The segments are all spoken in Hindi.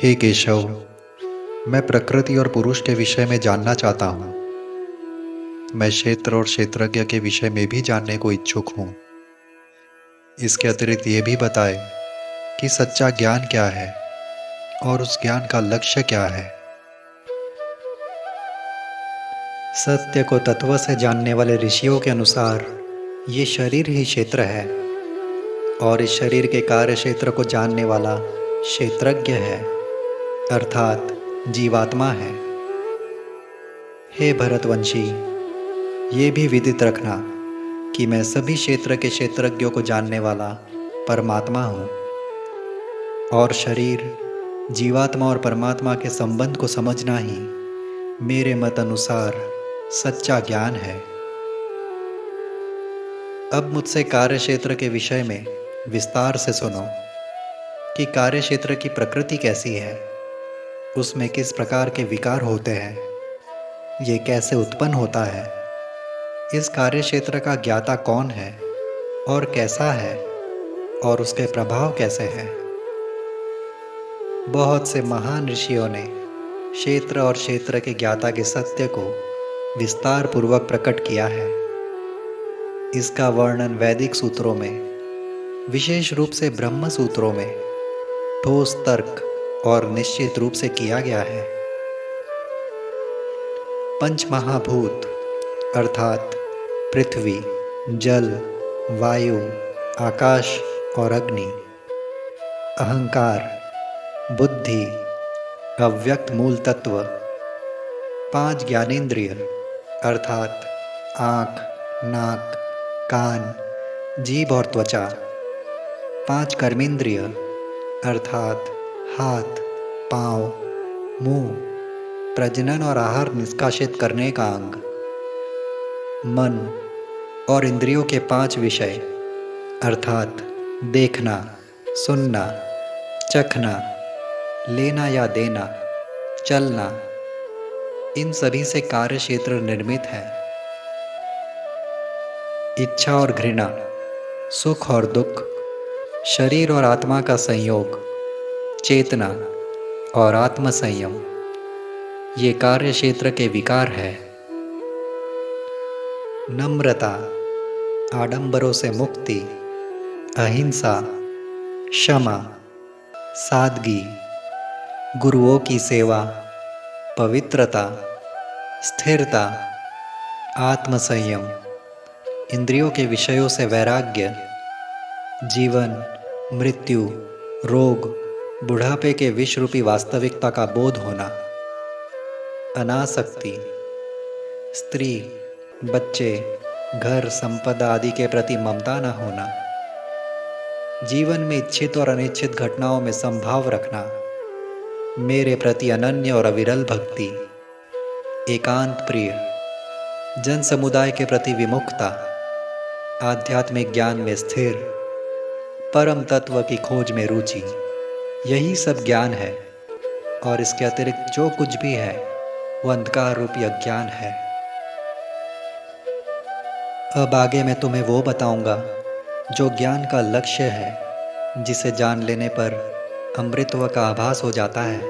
हे केशव, मैं प्रकृति और पुरुष के विषय में जानना चाहता हूँ। मैं क्षेत्र और क्षेत्रज्ञ के विषय में भी जानने को इच्छुक हूँ। इसके अतिरिक्त ये भी बताएं कि सच्चा ज्ञान क्या है और उस ज्ञान का लक्ष्य क्या है। सत्य को तत्व से जानने वाले ऋषियों के अनुसार ये शरीर ही क्षेत्र है और इस शरीर के कार्य क्षेत्र को जानने वाला क्षेत्रज्ञ है, अर्थात जीवात्मा है। हे भरतवंशी, ये भी विदित रखना कि मैं सभी क्षेत्र के क्षेत्रज्ञों को जानने वाला परमात्मा हूँ और शरीर, जीवात्मा और परमात्मा के संबंध को समझना ही मेरे मत अनुसार सच्चा ज्ञान है। अब मुझसे कार्य क्षेत्र के विषय में विस्तार से सुनो कि कार्य क्षेत्र की प्रकृति कैसी है, उसमें किस प्रकार के विकार होते हैं, ये कैसे उत्पन्न होता है, इस कार्य क्षेत्र का ज्ञाता कौन है और कैसा है और उसके प्रभाव कैसे हैं। बहुत से महान ऋषियों ने क्षेत्र और क्षेत्र के ज्ञाता के सत्य को विस्तार पूर्वक प्रकट किया है। इसका वर्णन वैदिक सूत्रों में, विशेष रूप से ब्रह्म सूत्रों में ठोस तर्क और निश्चित रूप से किया गया है। पंच महाभूत अर्थात पृथ्वी, जल, वायु, आकाश और अग्नि, अहंकार, बुद्धि, अव्यक्त मूल तत्व, 5 ज्ञानेंद्रिय अर्थात आँख, नाक, कान, जीभ और त्वचा, 5 कर्मेंद्रिय अर्थात हाथ, पाँव, मुंह, प्रजनन और आहार निष्कासित करने का अंग, मन और इंद्रियों के 5 विषय अर्थात देखना, सुनना, चखना, लेना या देना, चलना, इन सभी से कार्य क्षेत्र निर्मित है। इच्छा और घृणा, सुख और दुख, शरीर और आत्मा का संयोग, चेतना और आत्म संयम, ये कार्य क्षेत्र के विकार है। नम्रता, आडंबरों से मुक्ति, अहिंसा, क्षमा, सादगी, गुरुओं की सेवा, पवित्रता, स्थिरता, आत्मसंयम, इंद्रियों के विषयों से वैराग्य, जीवन, मृत्यु, रोग, बुढ़ापे के विष रूपी वास्तविकता का बोध होना, अनासक्ति, स्त्री, बच्चे, घर, संपदा आदि के प्रति ममता न होना, जीवन में इच्छित और अनिच्छित घटनाओं में संभाव रखना, मेरे प्रति अनन्य और अविरल भक्ति, एकांत प्रिय, जन समुदाय के प्रति विमुखता, आध्यात्मिक ज्ञान में स्थिर, परम तत्व की खोज में रुचि, यही सब ज्ञान है और इसके अतिरिक्त जो कुछ भी है वो अंधकार रूपी अज्ञान है। अब आगे मैं तुम्हें वो बताऊंगा जो ज्ञान का लक्ष्य है, जिसे जान लेने पर अमृतत्व का आभास हो जाता है।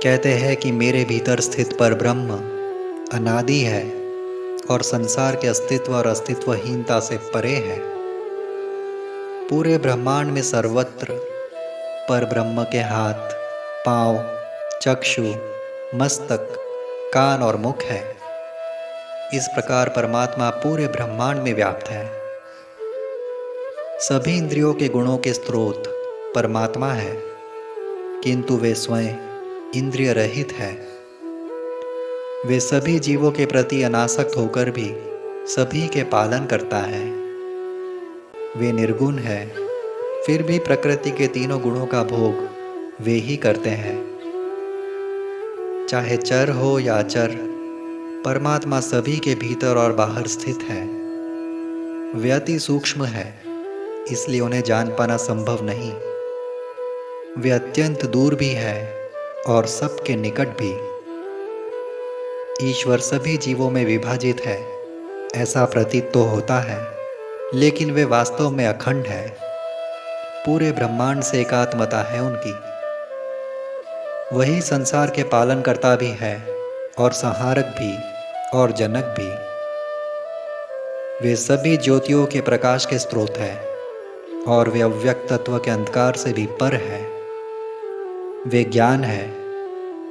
कहते हैं कि मेरे भीतर स्थित पर ब्रह्म अनादि है और संसार के अस्तित्व और अस्तित्वहीनता से परे है। पूरे ब्रह्मांड में सर्वत्र पर ब्रह्म के हाथ, पांव, चक्षु, मस्तक, कान और मुख है। इस प्रकार परमात्मा पूरे ब्रह्मांड में व्याप्त है। सभी इंद्रियों के गुणों के स्रोत परमात्मा है, किंतु वे स्वयं इंद्रिय रहित है। वे सभी जीवों के प्रति अनासक्त होकर भी सभी के पालन करता है। वे निर्गुण है, फिर भी प्रकृति के तीनों गुणों का भोग वे ही करते हैं। चाहे चर हो या अचर, परमात्मा सभी के भीतर और बाहर स्थित है। वे अति सूक्ष्म है, इसलिए उन्हें जान पाना संभव नहीं। वे अत्यंत दूर भी है और सबके निकट भी। ईश्वर सभी जीवों में विभाजित है, ऐसा प्रतीत तो होता है, लेकिन वे वास्तव में अखंड है। पूरे ब्रह्मांड से एकात्मता है उनकी। वही संसार के पालनकर्ता भी है और संहारक भी और जनक भी। वे सभी ज्योतियों के प्रकाश के स्रोत हैं और वे अव्यक्त तत्व के अंधकार से भी पर है। वे ज्ञान है,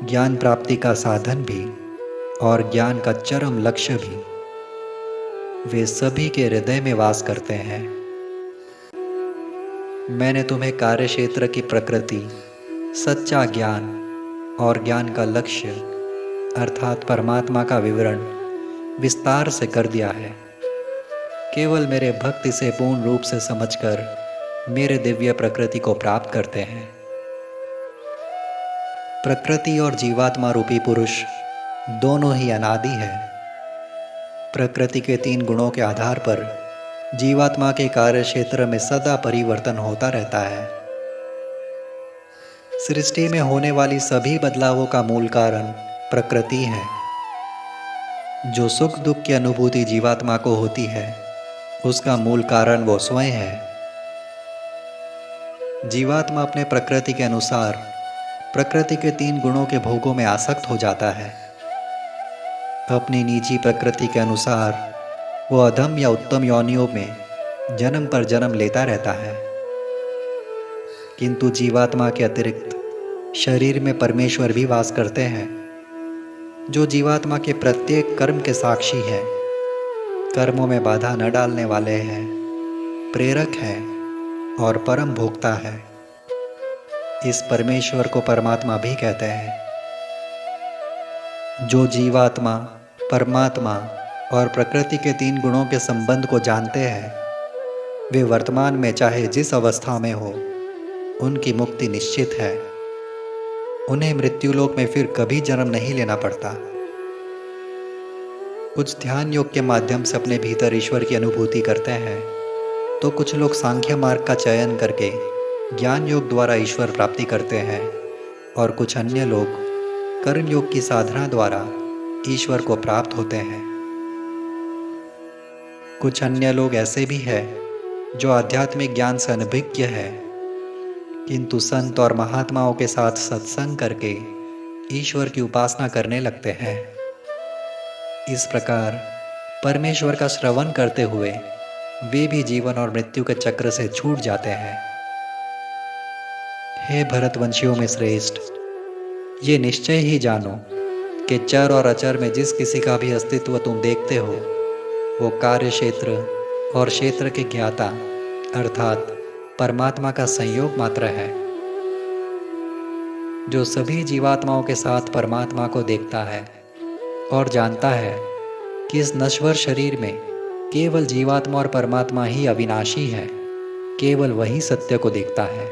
ज्ञान प्राप्ति का साधन भी और ज्ञान का चरम लक्ष्य भी। वे सभी के हृदय में वास करते हैं। मैंने तुम्हें कार्य क्षेत्र की प्रकृति, सच्चा ज्ञान और ज्ञान का लक्ष्य अर्थात परमात्मा का विवरण विस्तार से कर दिया है। केवल मेरे भक्त इसे पूर्ण रूप से समझकर मेरे दिव्य प्रकृति को प्राप्त करते हैं। प्रकृति और जीवात्मा रूपी पुरुष दोनों ही अनादि है। प्रकृति के 3 गुणों के आधार पर जीवात्मा के कार्य क्षेत्र में सदा परिवर्तन होता रहता है। सृष्टि में होने वाली सभी बदलावों का मूल कारण प्रकृति है। जो सुख दुख की अनुभूति जीवात्मा को होती है, उसका मूल कारण वो स्वयं है। जीवात्मा अपने प्रकृति के अनुसार प्रकृति के 3 गुणों के भोगों में आसक्त हो जाता है। अपनी निजी प्रकृति के अनुसार वो अधम या उत्तम योनियों में जन्म पर जन्म लेता रहता है। किंतु जीवात्मा के अतिरिक्त शरीर में परमेश्वर भी वास करते हैं, जो जीवात्मा के प्रत्येक कर्म के साक्षी हैं, कर्मों में बाधा न डालने वाले हैं, प्रेरक हैं और परम भोक्ता है। इस परमेश्वर को परमात्मा भी कहते हैं। जो जीवात्मा, परमात्मा और प्रकृति के 3 गुणों के संबंध को जानते हैं, वे वर्तमान में चाहे जिस अवस्था में हो, उनकी मुक्ति निश्चित है। उन्हें मृत्युलोक में फिर कभी जन्म नहीं लेना पड़ता। कुछ ध्यान योग के माध्यम से अपने भीतर ईश्वर की अनुभूति करते हैं, तो कुछ लोग सांख्य मार्ग का चयन करके ज्ञान योग द्वारा ईश्वर प्राप्ति करते हैं और कुछ अन्य लोग कर्म योग की साधना द्वारा ईश्वर को प्राप्त होते हैं। कुछ अन्य लोग ऐसे भी हैं जो आध्यात्मिक ज्ञान से अनभिज्ञ है, किंतु संत और महात्माओं के साथ सत्संग करके ईश्वर की उपासना करने लगते हैं। इस प्रकार परमेश्वर का श्रवण करते हुए वे भी जीवन और मृत्यु के चक्र से छूट जाते हैं। हे भरतवंशियों में श्रेष्ठ, ये निश्चय ही जानो कि चर और अचर में जिस किसी का भी अस्तित्व तुम देखते हो, वो कार्य क्षेत्र और क्षेत्र के ज्ञाता अर्थात परमात्मा का संयोग मात्र है। जो सभी जीवात्माओं के साथ परमात्मा को देखता है और जानता है कि इस नश्वर शरीर में केवल जीवात्मा और परमात्मा ही अविनाशी है, केवल वही सत्य को देखता है।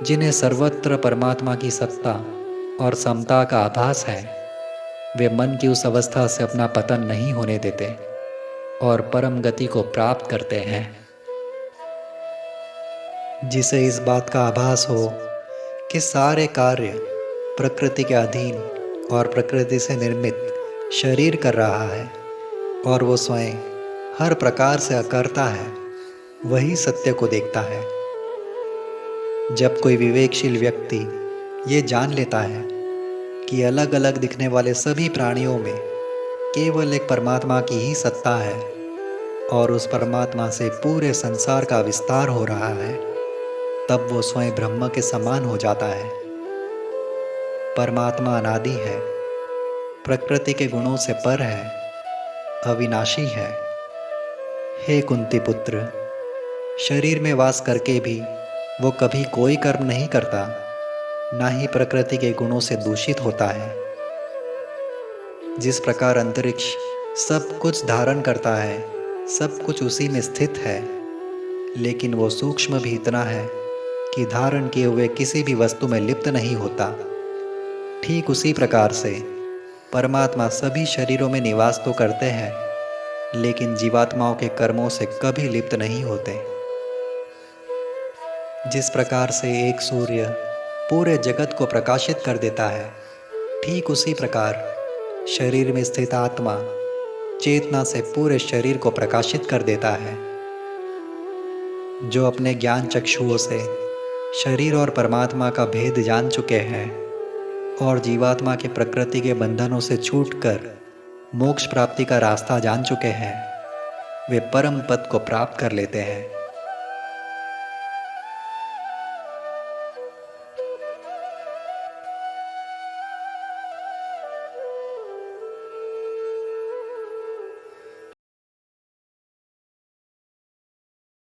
जिन्हें सर्वत्र परमात्मा की सत्ता और समता का आभास है, वे मन की उस अवस्था से अपना पतन नहीं होने देते और परम गति को प्राप्त करते हैं। जिसे इस बात का आभास हो कि सारे कार्य प्रकृति के अधीन और प्रकृति से निर्मित शरीर कर रहा है और वो स्वयं हर प्रकार से अकर्ता है, वही सत्य को देखता है। जब कोई विवेकशील व्यक्ति ये जान लेता है कि अलग अलग दिखने वाले सभी प्राणियों में केवल एक परमात्मा की ही सत्ता है और उस परमात्मा से पूरे संसार का विस्तार हो रहा है, तब वो स्वयं ब्रह्म के समान हो जाता है। परमात्मा अनादि है, प्रकृति के गुणों से पर है, अविनाशी है। हे कुंती पुत्र, शरीर में वास करके भी वो कभी कोई कर्म नहीं करता, ना ही प्रकृति के गुणों से दूषित होता है। जिस प्रकार अंतरिक्ष सब कुछ धारण करता है, सब कुछ उसी में स्थित है, लेकिन वो सूक्ष्म भी इतना है कि धारण किए हुए किसी भी वस्तु में लिप्त नहीं होता, ठीक उसी प्रकार से परमात्मा सभी शरीरों में निवास तो करते हैं, लेकिन जीवात्माओं के कर्मों से कभी लिप्त नहीं होते। जिस प्रकार से एक सूर्य पूरे जगत को प्रकाशित कर देता है, ठीक उसी प्रकार शरीर में स्थित आत्मा चेतना से पूरे शरीर को प्रकाशित कर देता है। जो अपने ज्ञान चक्षुओं से शरीर और परमात्मा का भेद जान चुके हैं और जीवात्मा के प्रकृति के बंधनों से छूटकर मोक्ष प्राप्ति का रास्ता जान चुके हैं, वे परम पद को प्राप्त कर लेते हैं।